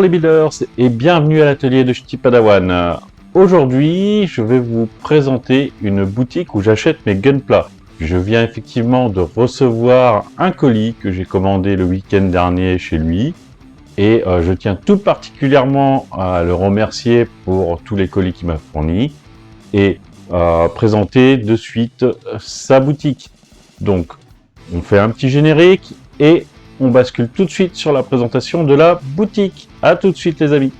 Bonjour les builders et bienvenue à l'atelier de Ch'ti Padawan. Aujourd'hui, je vais vous présenter une boutique où j'achète mes Gunpla. Je viens effectivement de recevoir un colis que j'ai commandé le week-end dernier chez lui. Et je tiens tout particulièrement à le remercier pour tous les colis qu'il m'a fournis. Et présenter de suite sa boutique. Donc, on fait un petit générique et on bascule tout de suite sur la présentation de la boutique. À tout de suite les amis.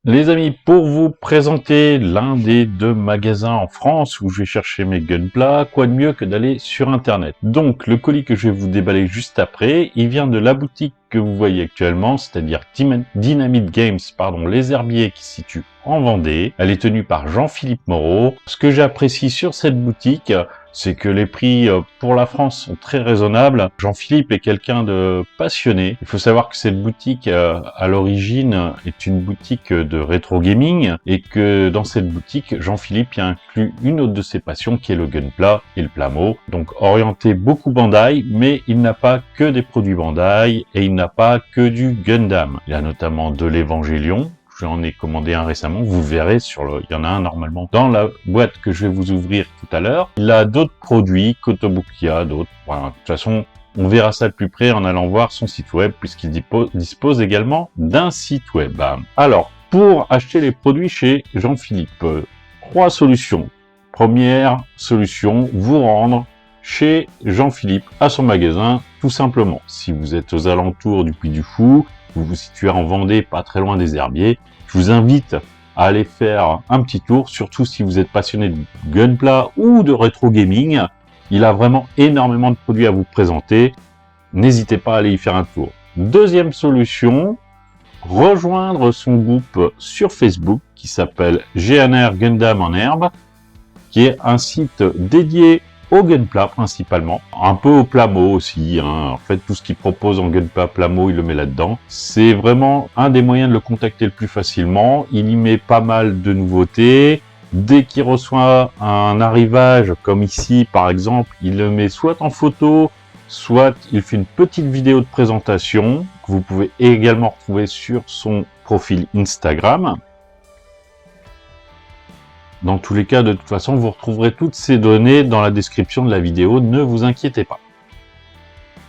Les amis, pour vous présenter l'un des deux magasins en France où je vais chercher mes Gunpla, quoi de mieux que d'aller sur internet. Donc le colis que je vais vous déballer juste après, il vient de la boutique que vous voyez actuellement, c'est-à-dire Dynamite Games, les Herbiers qui se situe en Vendée. Elle est tenue par Jean-Philippe Moreau. Ce que j'apprécie sur cette boutique, c'est que les prix pour la France sont très raisonnables. Jean-Philippe est quelqu'un de passionné. Il faut savoir que cette boutique, à l'origine, est une boutique de rétro gaming et que dans cette boutique, Jean-Philippe y a inclus une autre de ses passions qui est le Gunpla et le Plamo. Donc orienté beaucoup Bandai, mais il n'a pas que des produits Bandai et il n'a pas que du Gundam. Il y a notamment de l'Evangélion. J'en ai commandé un récemment, vous verrez, il y en a un normalement dans la boîte que je vais vous ouvrir tout à l'heure. Il a d'autres produits, Kotobukiya, d'autres. Voilà. De toute façon, on verra ça de plus près en allant voir son site web, puisqu'il dispose également d'un site web. Alors, pour acheter les produits chez Jean-Philippe, 3 solutions. Première solution, vous rendre chez Jean-Philippe, à son magasin, tout simplement. Si vous êtes aux alentours du Puy du Fou, vous vous situez en Vendée, pas très loin des Herbiers, je vous invite à aller faire un petit tour, surtout si vous êtes passionné de Gunpla ou de rétro gaming. Il a vraiment énormément de produits à vous présenter. N'hésitez pas à aller y faire un tour. Deuxième solution, rejoindre son groupe sur Facebook qui s'appelle GNR Gundam en herbe, qui est un site dédié au Gunpla principalement, un peu au Plamo aussi, En fait, tout ce qu'il propose en Gunpla Plamo, il le met là-dedans. C'est vraiment un des moyens de le contacter le plus facilement. Il y met pas mal de nouveautés. Dès qu'il reçoit un arrivage, comme ici par exemple, il le met soit en photo, soit il fait une petite vidéo de présentation, que vous pouvez également retrouver sur son profil Instagram. Dans tous les cas, de toute façon, vous retrouverez toutes ces données dans la description de la vidéo, ne vous inquiétez pas.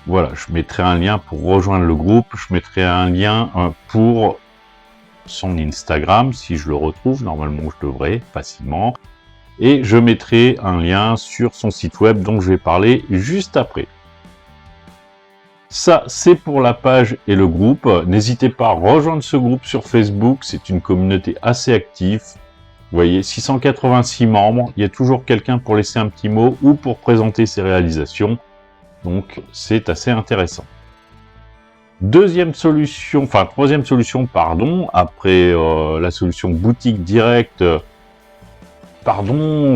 Voilà, je mettrai un lien pour rejoindre le groupe, je mettrai un lien pour son Instagram, si je le retrouve, normalement je devrais facilement. Et je mettrai un lien sur son site web dont je vais parler juste après. Ça, c'est pour la page et le groupe. N'hésitez pas à rejoindre ce groupe sur Facebook, c'est une communauté assez active. Vous voyez, 686 membres, il y a toujours quelqu'un pour laisser un petit mot ou pour présenter ses réalisations. Donc, c'est assez intéressant. Troisième solution, après la solution boutique directe.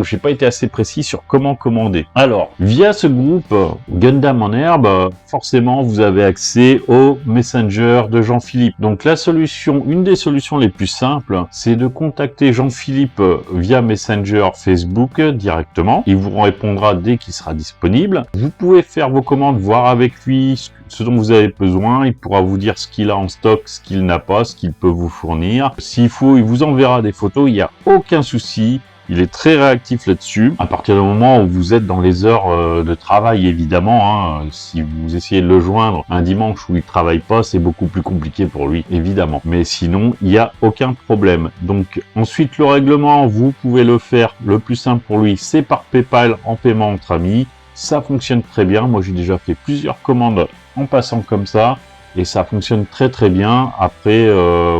J'ai pas été assez précis sur comment commander. Alors, via ce groupe Gundam en herbe, forcément, vous avez accès au Messenger de Jean-Philippe. Donc, une des solutions les plus simples, c'est de contacter Jean-Philippe via Messenger Facebook directement. Il vous répondra dès qu'il sera disponible. Vous pouvez faire vos commandes, voir avec lui ce dont vous avez besoin. Il pourra vous dire ce qu'il a en stock, ce qu'il n'a pas, ce qu'il peut vous fournir. S'il faut, il vous enverra des photos, il n'y a aucun souci. Il est très réactif là-dessus. À partir du moment où vous êtes dans les heures de travail, évidemment, si vous essayez de le joindre un dimanche où il travaille pas, c'est beaucoup plus compliqué pour lui, évidemment. Mais sinon, il n'y a aucun problème. Donc, ensuite, le règlement, vous pouvez le faire. Le plus simple pour lui, c'est par PayPal en paiement entre amis. Ça fonctionne très bien. Moi, j'ai déjà fait plusieurs commandes en passant comme ça. Et ça fonctionne très très bien. Après,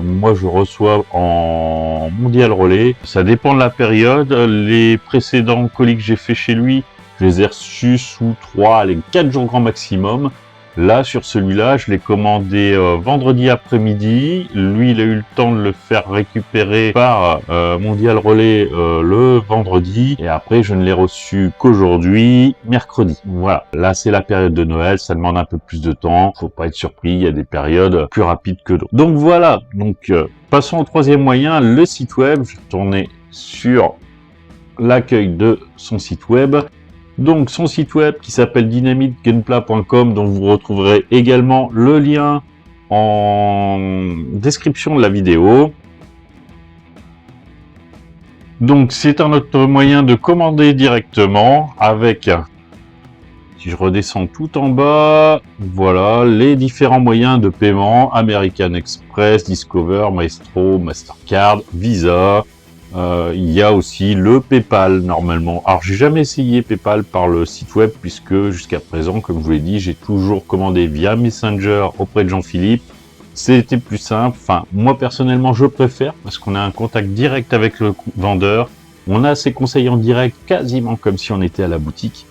moi je reçois en mondial relais. Ça dépend de la période. Les précédents colis que j'ai fait chez lui, je les ai reçus sous 3, 4 jours grand maximum. Là, sur celui-là, je l'ai commandé vendredi après-midi. Lui, il a eu le temps de le faire récupérer par Mondial Relais le vendredi. Et après, je ne l'ai reçu qu'aujourd'hui, mercredi. Voilà. Là, c'est la période de Noël. Ça demande un peu plus de temps. Faut pas être surpris. Il y a des périodes plus rapides que d'autres. Donc voilà. Donc, passons au troisième moyen, le site web. Je vais tourner sur l'accueil de son site web. Donc son site web qui s'appelle dynamitegunpla.com, dont vous retrouverez également le lien en description de la vidéo. Donc c'est un autre moyen de commander directement avec, si je redescends tout en bas, voilà, les différents moyens de paiement: American Express, Discover, Maestro, Mastercard, Visa. Il y a aussi le PayPal normalement. Alors j'ai jamais essayé PayPal par le site web puisque jusqu'à présent, comme je vous l'ai dit, j'ai toujours commandé via Messenger auprès de Jean-Philippe. C'était plus simple. Enfin, moi personnellement, je préfère parce qu'on a un contact direct avec le vendeur. On a ses conseils en direct, quasiment comme si on était à la boutique.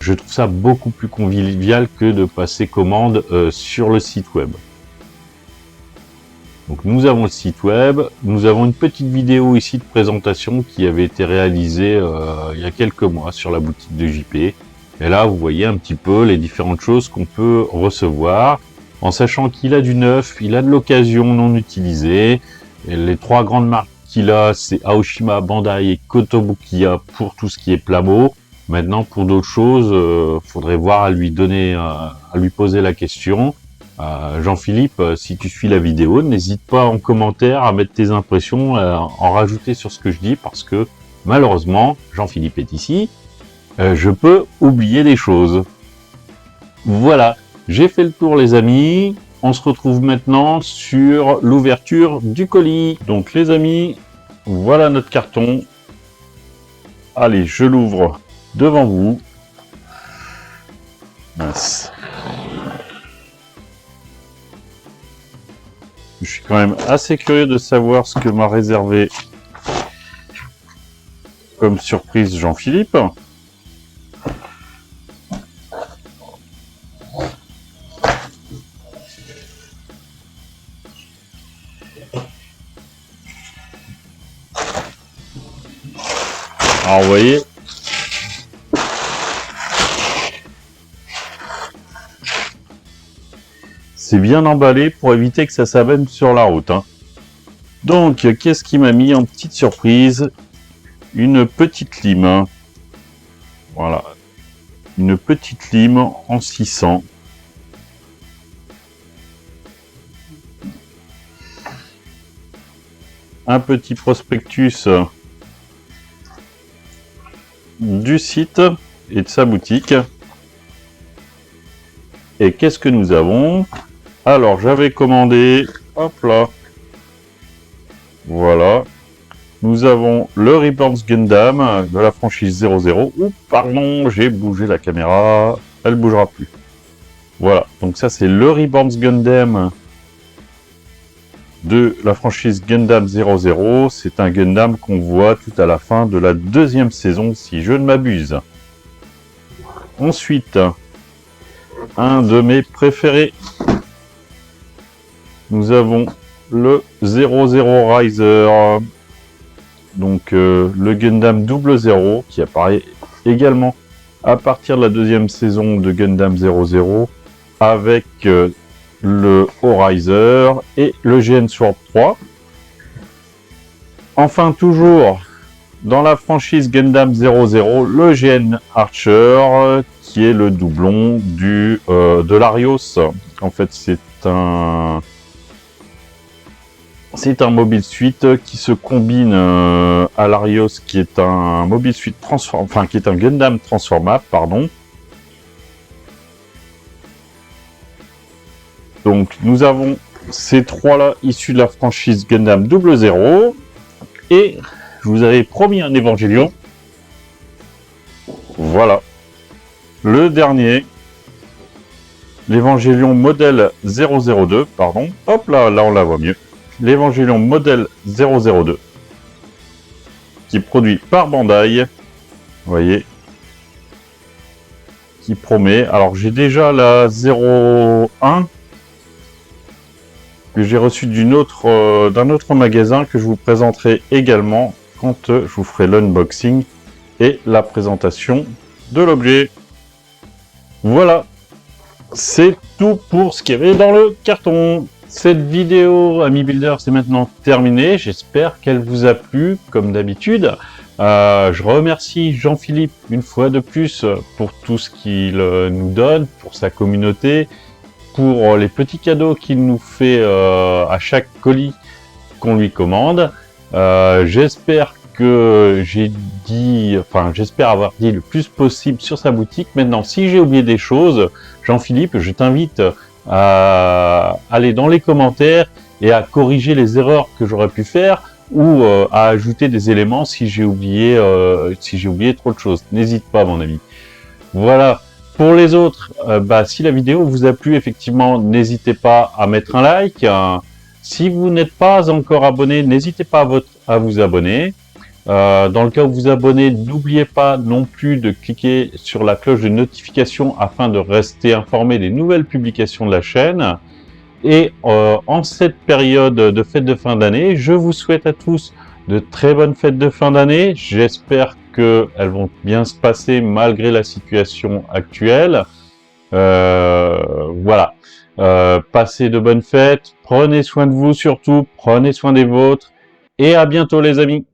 Je trouve ça beaucoup plus convivial que de passer commande sur le site web. Donc nous avons le site web, nous avons une petite vidéo ici de présentation qui avait été réalisée il y a quelques mois sur la boutique de JP. Et là, vous voyez un petit peu les différentes choses qu'on peut recevoir, en sachant qu'il a du neuf, il a de l'occasion non utilisée. Et les trois grandes marques qu'il a, c'est Aoshima, Bandai et Kotobukiya pour tout ce qui est Plamo. Maintenant, pour d'autres choses, faudrait voir à lui donner, à lui poser la question. Jean-Philippe, si tu suis la vidéo, n'hésite pas en commentaire à mettre tes impressions, en rajouter sur ce que je dis, parce que malheureusement, Jean-Philippe est ici, je peux oublier des choses. Voilà, j'ai fait le tour les amis, on se retrouve maintenant sur l'ouverture du colis. Donc les amis, voilà notre carton. Allez, je l'ouvre devant vous. Mince. Je suis quand même assez curieux de savoir ce que m'a réservé comme surprise Jean-Philippe. Alors vous voyez, c'est bien emballé pour éviter que ça s'abîme sur la route. Donc, qu'est-ce qui m'a mis en petite surprise? Une petite lime. Voilà. Une petite lime en 600. Un petit prospectus du site et de sa boutique. Et qu'est-ce que nous avons? Alors, j'avais commandé, hop là, voilà, nous avons le Reborn Gundam de la franchise 00. Oups, pardon, j'ai bougé la caméra, elle bougera plus. Voilà, donc ça c'est le Reborn Gundam de la franchise Gundam 00. C'est un Gundam qu'on voit tout à la fin de la deuxième saison, si je ne m'abuse. Ensuite, un de mes préférés. Nous avons le 00 Riser, donc le Gundam 00 qui apparaît également à partir de la deuxième saison de Gundam 00 avec le O-Riser et le GN Sword 3. Enfin, toujours dans la franchise Gundam 00, le GN Archer qui est le doublon de l'Arios. En fait, c'est un mobile suite qui se combine à l'Arios, qui est un mobile suite qui est un Gundam transformable, pardon. Donc nous avons ces trois-là issus de la franchise Gundam 00. Et je vous avais promis un Évangélion. Voilà. Le dernier. L'Évangélion modèle 002, pardon. Hop là, là on la voit mieux. L'Évangélion modèle 002. Qui est produit par Bandai. Vous voyez. Qui promet. Alors j'ai déjà la 01. Que j'ai reçu d'un autre magasin que je vous présenterai également quand je vous ferai l'unboxing et la présentation de l'objet. Voilà, c'est tout pour ce qu'il y avait dans le carton. Cette vidéo, Ami Builder, c'est maintenant terminé. J'espère qu'elle vous a plu, comme d'habitude. Je remercie Jean-Philippe une fois de plus pour tout ce qu'il nous donne, pour sa communauté, pour les petits cadeaux qu'il nous fait à chaque colis qu'on lui commande. J'espère que j'espère avoir dit le plus possible sur sa boutique. Maintenant, si j'ai oublié des choses, Jean-Philippe, je t'invite à aller dans les commentaires et à corriger les erreurs que j'aurais pu faire ou à ajouter des éléments si j'ai oublié trop de choses. N'hésite pas, mon ami. Voilà. Pour les autres, si la vidéo vous a plu, effectivement, n'hésitez pas à mettre un like. Si vous n'êtes pas encore abonné, n'hésitez pas à vous abonner. Dans le cas où vous vous abonnez, n'oubliez pas non plus de cliquer sur la cloche de notification afin de rester informé des nouvelles publications de la chaîne. Et en cette période de fête de fin d'année, je vous souhaite à tous de très bonnes fêtes de fin d'année. J'espère qu'elles vont bien se passer malgré la situation actuelle. Voilà. Passez de bonnes fêtes, prenez soin de vous surtout, prenez soin des vôtres, et à bientôt les amis.